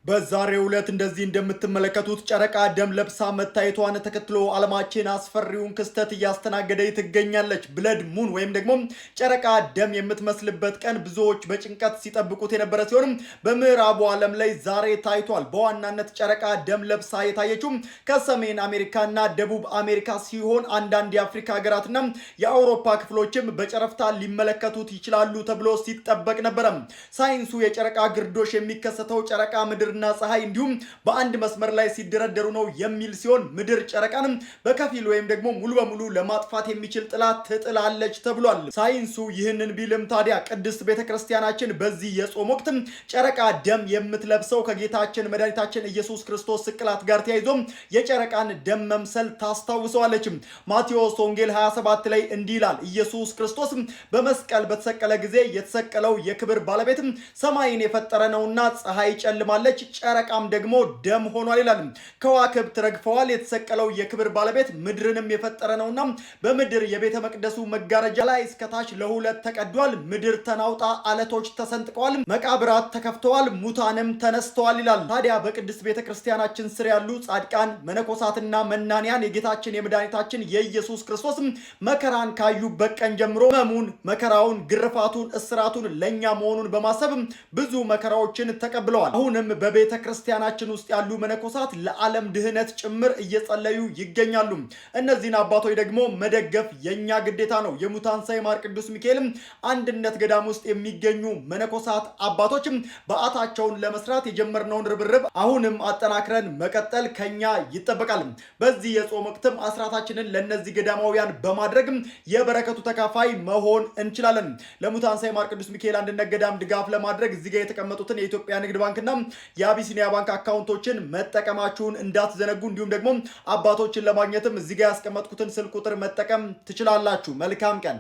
በዛሬው ዕለት እንደዚህ እንደምትመለከቱት ጨረቃ ደም ለብሳ መታየቷን ተከትሎ ዓለማችን አስፈሪውን ክስተት እያስተናገደ ትገኛለች። ብለድ ሙን ወይም ደግሞ ጨረቃ ደም የምትመስልበት ቀን ብዙዎች በጭንቀት ሲጠብቁት የነበረ ሲሆን በምዕራቡ ዓለም ላይ ዛሬ ታይቷል። በዋናነት ጨረቃ ደም ለብሳ የታየችው ከሰሜን አሜሪካና ደቡብ አሜሪካ ሲሆን አንዳንድ የአፍሪካ ሀገራትና የአውሮፓ ክፍሎችም በጨረፍታ ሊመለከቱት ይችላሉ ተብሎ ሲጠበቅ ነበረ። ሳይንሱ የጨረቃ ግርዶሽ የሚከሰተው ጨረቃ ምድር እና ፀሐይ እንዲሁም በአንድ መስመር ላይ ሲደረደሩ ነው የሚል ሲሆን ምድር ጨረቃን በከፊል ወይም ደግሞ ሙሉ በሙሉ ለማጥፋት የሚችል ጥላ ትጥላለች ተብሏል። ሳይንሱ ይህንን ቢልም ታዲያ ቅድስት ቤተክርስቲያናችን በዚህ የጾም ወቅት ጨረቃ ደም የምትለብሰው ከጌታችን መድኃኒታችን ኢየሱስ ክርስቶስ ስቅላት ጋር ተያይዞ የጨረቃን ደም መምሰል ታስታውሰዋለች። ማቴዎስ ወንጌል 27 ላይ እንዲህ ይላል፣ ኢየሱስ ክርስቶስ በመስቀል በተሰቀለ ጊዜ የተሰቀለው የክብር ባለቤት ሰማይን የፈጠረ ነውና ፀሐይ ጨልማለች፣ ጨረቃም ደግሞ ደም ሆኗል ይላል። ከዋክብት ረግፈዋል፣ የተሰቀለው የክብር ባለቤት ምድርንም የፈጠረ ነውና በምድር የቤተ መቅደሱ መጋረጃ ላይ እስከታች ለሁለት ተቀዷል። ምድር ተናውጣ አለቶች ተሰንጥቀዋል፣ መቃብራት ተከፍተዋል፣ ሙታንም ተነስተዋል ይላል። ታዲያ በቅድስት ቤተ ክርስቲያናችን ስር ያሉ ጻድቃን መነኮሳትና መናንያን የጌታችን የመድኃኒታችን የኢየሱስ ክርስቶስ መከራን ካዩበት ቀን ጀምሮ ሕመሙን፣ መከራውን፣ ግርፋቱን፣ እስራቱን ለኛ መሆኑን በማሰብ ብዙ መከራዎችን ተቀብለዋል። አሁንም በቤተ ክርስቲያናችን ውስጥ ያሉ መነኮሳት ለዓለም ድህነት ጭምር እየጸለዩ ይገኛሉ። እነዚህን አባቶች ደግሞ መደገፍ የኛ ግዴታ ነው። የሙታንሳ የማር ቅዱስ ሚካኤል አንድነት ገዳም ውስጥ የሚገኙ መነኮሳት አባቶች በዓታቸውን ለመስራት የጀመርነውን ርብርብ አሁንም አጠናክረን መቀጠል ከኛ ይጠበቃል። በዚህ የጾም ወቅትም አስራታችንን ለነዚህ ገዳማውያን በማድረግ የበረከቱ ተካፋይ መሆን እንችላለን። ለሙታንሳ የማር ቅዱስ ሚካኤል አንድነት ገዳም ድጋፍ ለማድረግ እዚህ ጋር የተቀመጡትን የኢትዮጵያ ንግድ ባንክና የአቢሲኒያ ባንክ አካውንቶችን መጠቀማችሁን እንዳትዘነጉ። እንዲሁም ደግሞ አባቶችን ለማግኘትም እዚህ ጋር ያስቀመጥኩትን ስልክ ቁጥር መጠቀም ትችላላችሁ። መልካም ቀን።